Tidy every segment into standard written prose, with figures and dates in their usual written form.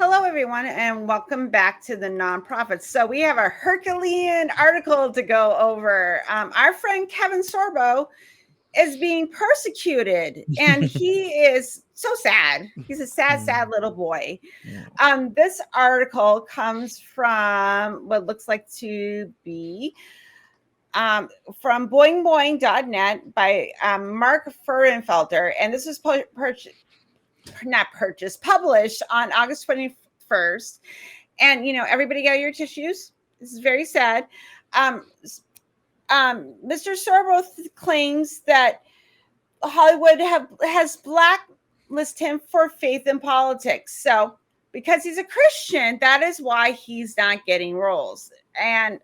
Hello, everyone, and welcome back to the Nonprofits. So we have a Herculean article to go over. Our friend Kevin Sorbo is being persecuted, and he is so sad. He's a sad little boy. This article comes from what looks like to be from boingboing.net by Mark Frauenfelder, and this was published on August 21st. And, everybody got your tissues. This is very sad. Mr. Sorbo claims that Hollywood has blacklisted him for faith in politics. So because he's a Christian, that is why he's not getting roles. And,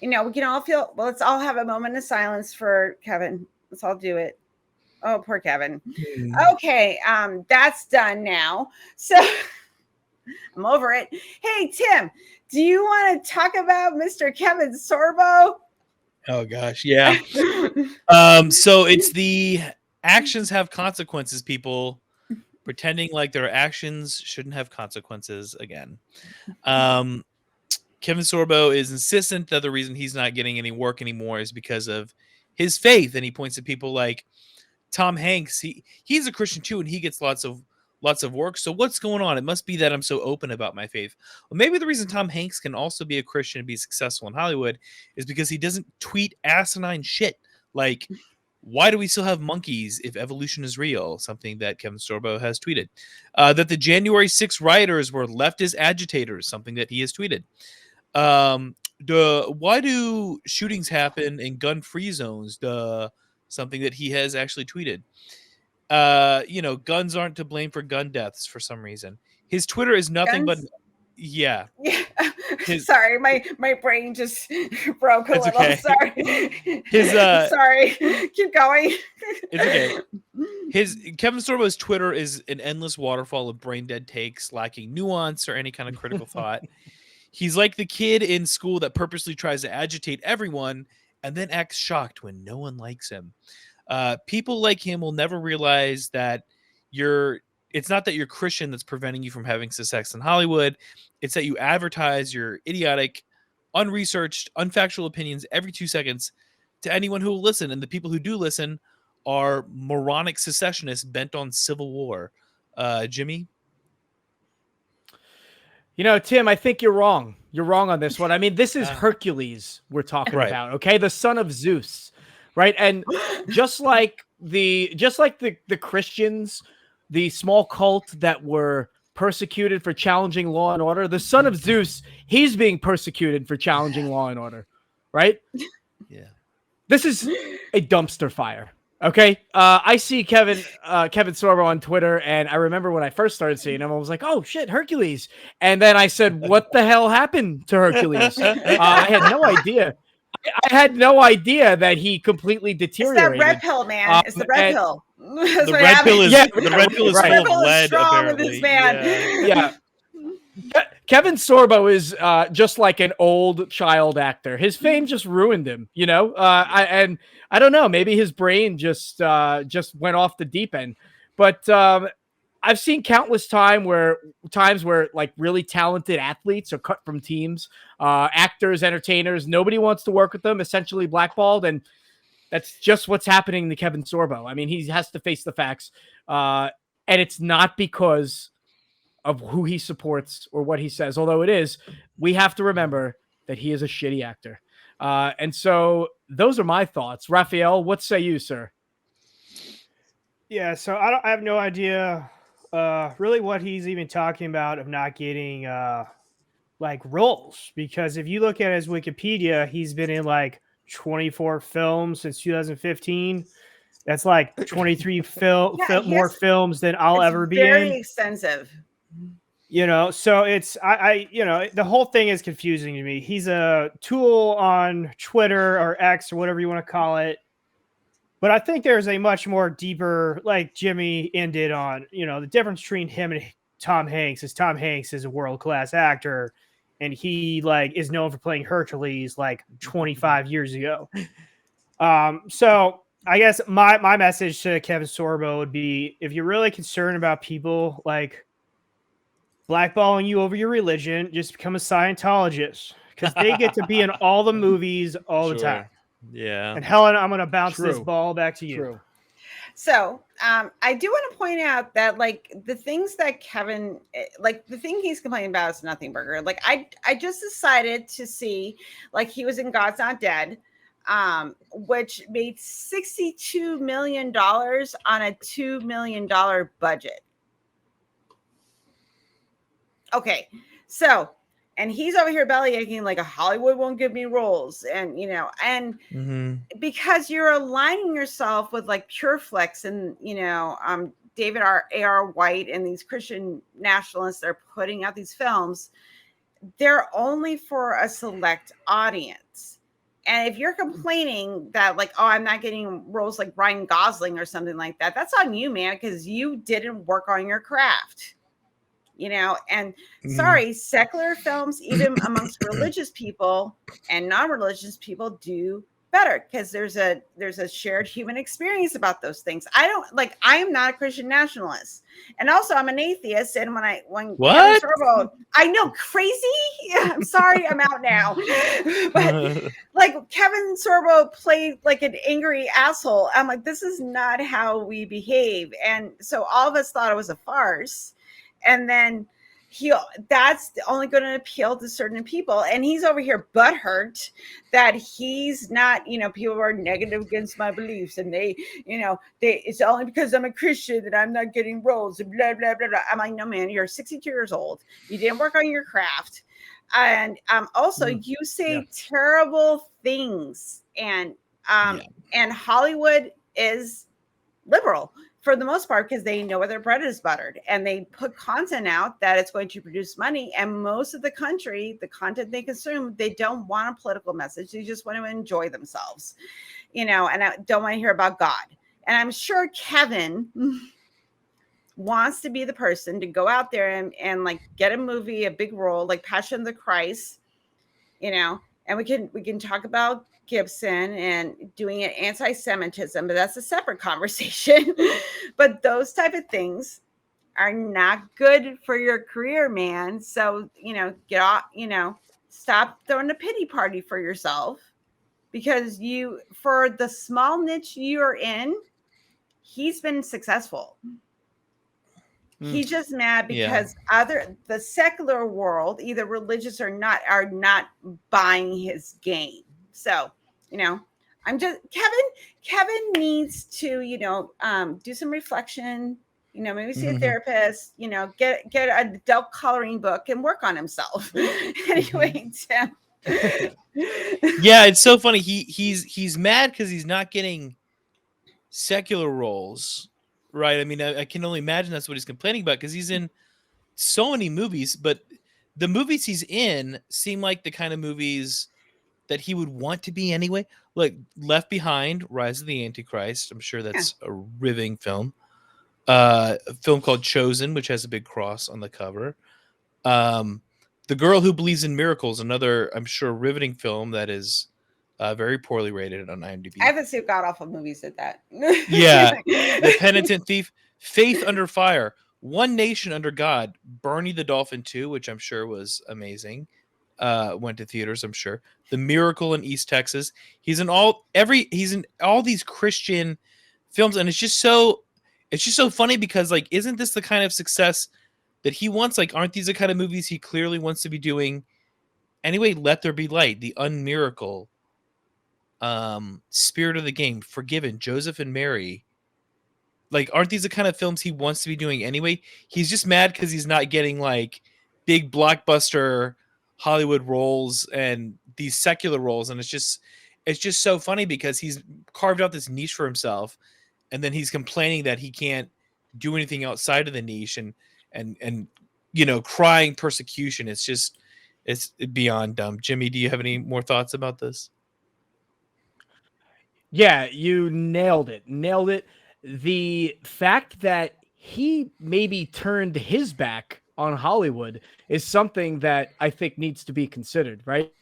we can all let's all have a moment of silence for Kevin. Let's all do it. Oh, poor Kevin. Okay, that's done now. So I'm over it. Hey, Tim, do you want to talk about Mr. Kevin Sorbo? Oh, gosh, yeah. So it's the actions have consequences, people pretending like their actions shouldn't have consequences again. Kevin Sorbo is insistent that the reason he's not getting any work anymore is because of his faith. And he points to people like Tom Hanks. He's a Christian too, and he gets lots of work. So what's going on? It must be that I'm so open about my faith. Well, maybe the reason Tom Hanks can also be a Christian and be successful in Hollywood is because he doesn't tweet asinine shit like, why do we still have monkeys if evolution is real? Something that Kevin Sorbo has tweeted. That the January 6th rioters were leftist agitators, something that he has tweeted. Why do shootings happen in gun-free zones? Something that he has actually tweeted. Guns aren't to blame for gun deaths for some reason. His Twitter is nothing but Sorry, my brain just broke a little. Okay. Sorry. Sorry. Keep going. It's okay. Kevin Sorbo's Twitter is an endless waterfall of brain dead takes, lacking nuance or any kind of critical thought. He's like the kid in school that purposely tries to agitate everyone and then acts shocked when no one likes him. People like him will never realize that it's not that you're Christian that's preventing you from having success in Hollywood. It's that you advertise your idiotic, unresearched, unfactual opinions every 2 seconds to anyone who will listen. And the people who do listen are moronic secessionists bent on civil war. Jimmy? Tim, I think you're wrong. You're wrong on this one. I mean, this is Hercules we're talking about, okay? The son of Zeus, right? And just like the Christians, the small cult that were persecuted for challenging law and order, the son of Zeus, he's being persecuted for challenging law and order, right? Yeah. This is a dumpster fire. Okay, I see Kevin Sorbo on Twitter, and I remember when I first started seeing him, I was like, "Oh shit, Hercules!" And then I said, "What the hell happened to Hercules?" I had no idea. I had no idea that he completely deteriorated. It's that red pill, man. It's the red pill. The red pill is full of lead. Strong with this man. Yeah. Kevin Sorbo is just like an old child actor. His fame just ruined him, I don't know. Maybe his brain just went off the deep end. But I've seen countless times where like really talented athletes are cut from teams, actors, entertainers. Nobody wants to work with them. Essentially blackballed, and that's just what's happening to Kevin Sorbo. I mean, he has to face the facts, and it's not because of who he supports or what he says. Although it is, we have to remember that he is a shitty actor. And so those are my thoughts. Raphael, what say you, sir? Yeah, so I have no idea really what he's even talking about of not getting like roles, because if you look at his Wikipedia, he's been in like 24 films since 2015. That's like 23 more films than I'll ever be in. Very extensive. So it's the whole thing is confusing to me. He's a tool on Twitter or X or whatever you want to call it. But I think there's a much more deeper, like Jimmy ended on, the difference between him and Tom Hanks is Tom Hanks is a world-class actor, and he is known for playing Hercules 25 years ago. So I guess my message to Kevin Sorbo would be, if you're really concerned about people blackballing you over your religion. Just become a Scientologist because they get to be in all the movies all the time. Yeah. And Helen, I'm going to bounce this True. ball back to you. True. So I do want to point out that like the things that Kevin, like the thing he's complaining about is Nothing Burger. Like I just decided to see, like he was in God's Not Dead, which made $62 million on a $2 million budget. Okay, so and he's over here belly aching like a Hollywood won't give me roles, and you know, and because you're aligning yourself with like PureFlix and you know, David A.R. White and these Christian nationalists that are putting out these films, they're only for a select audience. And if you're complaining that like, oh, I'm not getting roles like Ryan Gosling or something like that, that's on you, man, because you didn't work on your craft. You know, and sorry, secular films, even amongst religious people and non-religious people, do better because there's a shared human experience about those things. I am not a Christian nationalist, and also I'm an atheist. And when What? Kevin Sorbo, I know, crazy. I'm sorry, I'm out now. But like Kevin Sorbo played like an angry asshole. I'm like, this is not how we behave, and so all of us thought it was a farce. And then that's only going to appeal to certain people. And he's over here butthurt that he's not, you know, people are negative against my beliefs. And it's only because I'm a Christian that I'm not getting roles and blah, blah, blah, blah. I'm like, no, man, you're 62 years old. You didn't work on your craft. And also you say terrible things. And Hollywood is liberal for the most part, because they know where their bread is buttered and they put content out that it's going to produce money. And most of the country, the content they consume, they don't want a political message. They just want to enjoy themselves, you know, and I don't want to hear about God. And I'm sure Kevin wants to be the person to go out there and like get a movie, a big role, like Passion of the Christ, you know, and we can talk about Gibson and doing it anti-Semitism, but that's a separate conversation. But those type of things are not good for your career, man. So, you know, get off, you know, stop throwing a pity party for yourself, because for the small niche you're in, he's been successful. He's just mad because the secular world, either religious or not, are not buying his game. So, you know, Kevin needs to, you know, do some reflection, you know, maybe see a therapist, you know, get an adult coloring book and work on himself. Anyway, Tim. Yeah, it's so funny. He's mad because he's not getting secular roles, right? I mean, I can only imagine that's what he's complaining about, because he's in so many movies, but the movies he's in seem like the kind of movies that he would want to be anyway. Like Left Behind, Rise of the Antichrist. I'm sure that's a riveting film. A film called Chosen, which has a big cross on the cover. The Girl Who Believes in Miracles, another, I'm sure, riveting film that is very poorly rated on IMDb. I haven't seen god awful movies at that. Yeah. The Penitent Thief, Faith Under Fire, One Nation Under God, Bernie the Dolphin 2, which I'm sure was amazing. Went to theaters, I'm sure. The Miracle in East Texas. He's in all these Christian films, and it's just so funny because, like, isn't this the kind of success that he wants? Like, aren't these the kind of movies he clearly wants to be doing anyway? Let There Be Light, The Unmiracle, Spirit of the Game, Forgiven, Joseph and Mary. Like, aren't these the kind of films he wants to be doing anyway? He's just mad because he's not getting like big blockbuster Hollywood roles and these secular roles, and it's just so funny because he's carved out this niche for himself, and then he's complaining that he can't do anything outside of the niche, and you know, crying persecution. It's beyond dumb. Jimmy, do you have any more thoughts about this? Yeah, you nailed it. The fact that he maybe turned his back on Hollywood is something that I think needs to be considered, right?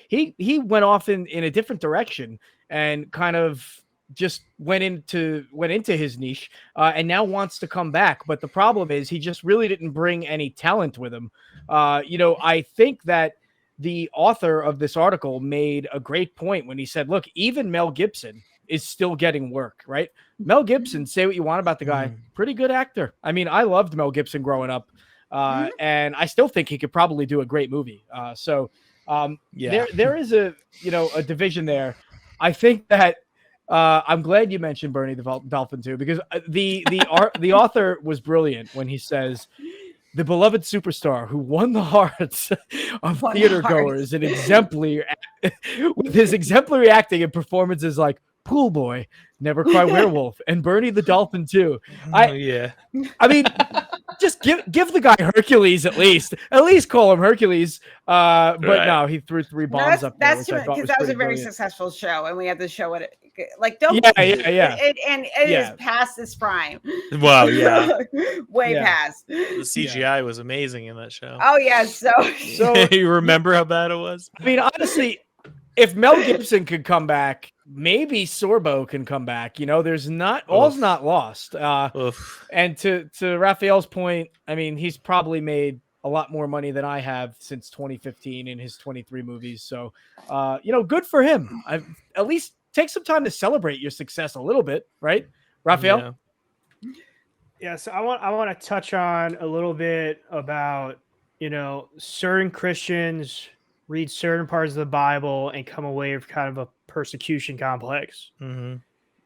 He went off in a different direction and kind of just went into his niche and now wants to come back. But the problem is he just really didn't bring any talent with him. I think that the author of this article made a great point when he said, look, even Mel Gibson is still getting work, right? Mel Gibson, say what you want about the guy, pretty good actor. I mean, I loved Mel Gibson growing up, and I still think he could probably do a great movie. There is a division there. I think that I'm glad you mentioned Bernie the Dolphin too, because the author was brilliant when he says, the beloved superstar who won the hearts of theater goers and with his exemplary acting and performances like Pool Boy, Never Cry Werewolf, and Bernie the Dolphin too. I mean, just give the guy Hercules at least. At least call him Hercules. But no, he threw 3 bombs up there. That's because that was a very successul show, and we had to show it. Like, don't it is past its prime. Wow, yeah, way past. The CGI was amazing in that show. Oh yeah, so you remember how bad it was? I mean, honestly, if Mel Gibson could come back, maybe Sorbo can come back. There's all's not lost. And to Raphael's point, I mean, he's probably made a lot more money than I have since 2015 in his 23 movies. So, good for him. At least take some time to celebrate your success a little bit, right, Raphael? Yeah. So I want to touch on a little bit about, certain Christians read certain parts of the Bible and come away with kind of a persecution complex. And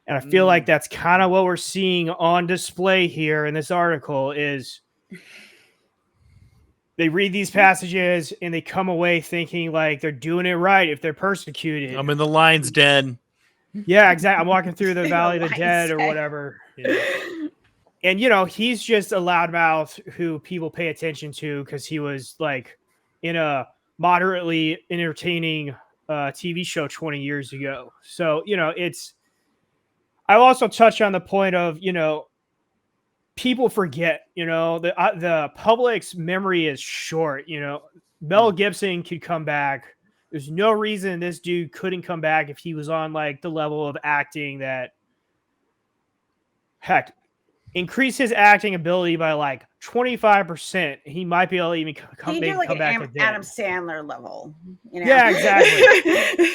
I feel like that's kind of what we're seeing on display here in this article is they read these passages and they come away thinking like they're doing it right if they're persecuted. I'm in the lion's den. Yeah, exactly. I'm walking through the Valley of the Dead or whatever. Yeah. And, he's just a loudmouth who people pay attention to because he was like in a moderately entertaining TV show 20 years ago. So, I also touch on the point of, people forget, the public's memory is short. Mel Gibson could come back. There's no reason this dude couldn't come back if he was on like the level of acting that, heck, increase his acting ability by like 25%. He might be able to even come back. Adam Sandler level. Yeah, exactly.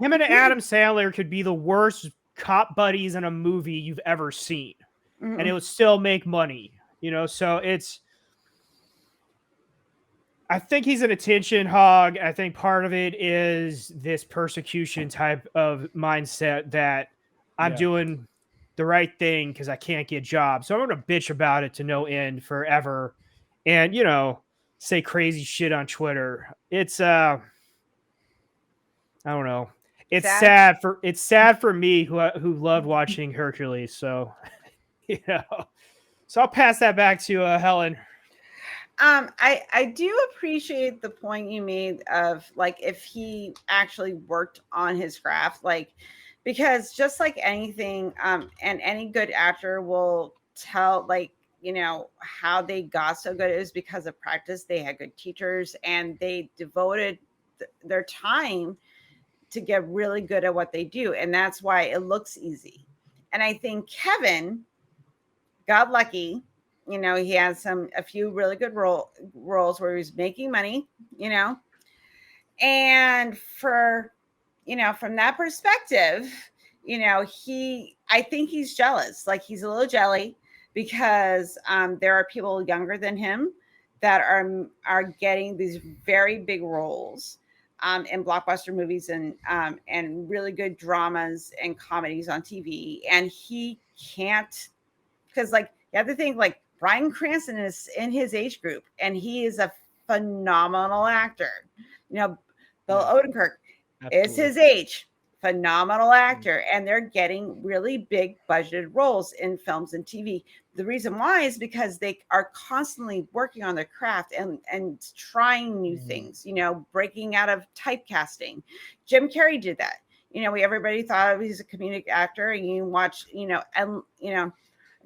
Him and Adam Sandler could be the worst cop buddies in a movie you've ever seen, and it would still make money. So I think he's an attention hog. I think part of it is this persecution type of mindset that I'm doing the right thing because I can't get jobs. So I'm going to bitch about it to no end forever. And, say crazy shit on Twitter. It's, I don't know. It's sad for me who loved watching Hercules. So, so I'll pass that back to Helen. I do appreciate the point you made of like if he actually worked on his craft, like because just like anything, and any good actor will tell like how they got so good. It was because of practice. They had good teachers and they devoted their time to get really good at what they do, and that's why it looks easy. And I think Kevin got lucky. He had a few really good roles where he was making money, and from that perspective, I think he's jealous. Like he's a little jelly because there are people younger than him that are getting these very big roles in blockbuster movies and really good dramas and comedies on TV, and he can't because like you have to think like. Bryan Cranston is in his age group, and he is a phenomenal actor. Bill Odenkirk is his age, phenomenal actor, and they're getting really big budgeted roles in films and TV. The reason why is because they are constantly working on their craft and trying new things, breaking out of typecasting. Jim Carrey did that. Everybody thought he's a comedic actor, and you watch,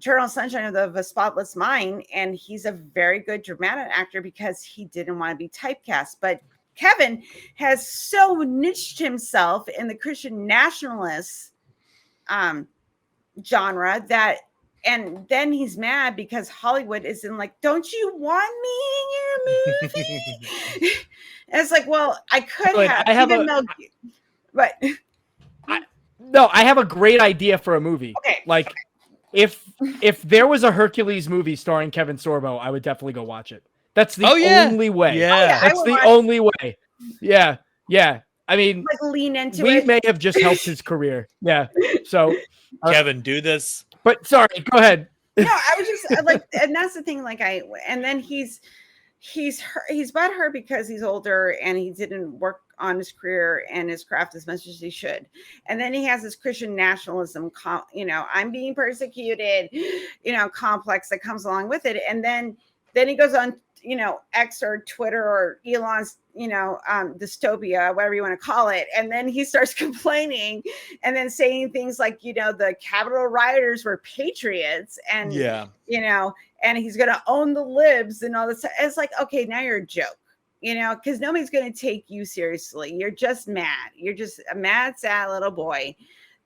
Eternal Sunshine of the Spotless Mind, and he's a very good dramatic actor because he didn't want to be typecast. But Kevin has so niched himself in the Christian nationalist genre that, and then he's mad because Hollywood isn't like, don't you want me in your movie? And it's like, well, I could Good. have, I have even a- though, but No, I have a great idea for a movie. okay, Like, if there was a Hercules movie starring Kevin Sorbo, I would definitely go watch it. That's the Oh, yeah. only way. Yeah. I That's would the watch- only way. Yeah. Yeah. I mean, like lean into we it. may have just helped his career. Yeah. So, Kevin, do this. but sorry, go ahead. No, I was just like, and that's the thing. Like and then he's butthurt because he's older and he didn't work on his career and his craft as much as he should. And then he has this Christian nationalism, I'm being persecuted, complex that comes along with it. And then he goes on, X or Twitter or Elon's, dystopia, whatever you want to call it. And then he starts complaining and then saying things like, the Capitol rioters were patriots and, and he's going to own the libs and all this. It's like, okay, now you're a joke, because nobody's going to take you seriously. You're just mad. You're just a mad, sad little boy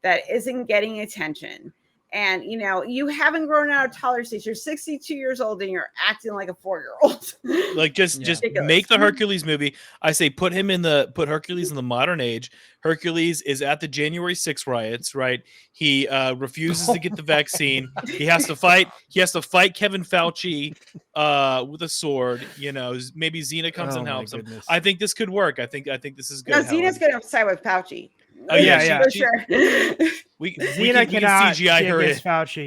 that isn't getting attention. And, you haven't grown out of toddler stage. You're 62 years old and you're acting like a 4-year-old. Like just Ridiculous. make the Hercules movie. I say put Hercules in the modern age. Hercules is at the January 6th riots, right? He refuses to get the vaccine. He has to fight Kevin Fauci with a sword. Maybe Xena comes and helps him. I think this could work. I think this is good. No, Xena's going to side with Fauci. Oh yeah, for sure. We Xena can cannot CGI her in. against Fauci.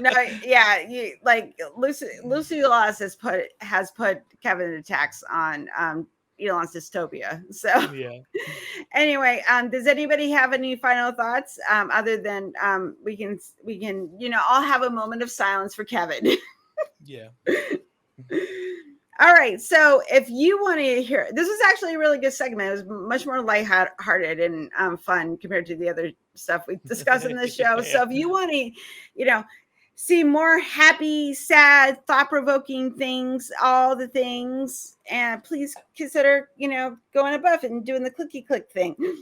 No, yeah, Lucy Laws has put Kevin in attacks on Elon's dystopia. So Yeah. Anyway, does anybody have any final thoughts other than we can all have a moment of silence for Kevin? Yeah. All right. So if you want to hear, this was actually a really good segment. It was much more lighthearted and fun compared to the other stuff we discussed in this show. So if you want to, see more happy, sad, thought-provoking things, all the things, and please consider, going above and doing the clicky click thing.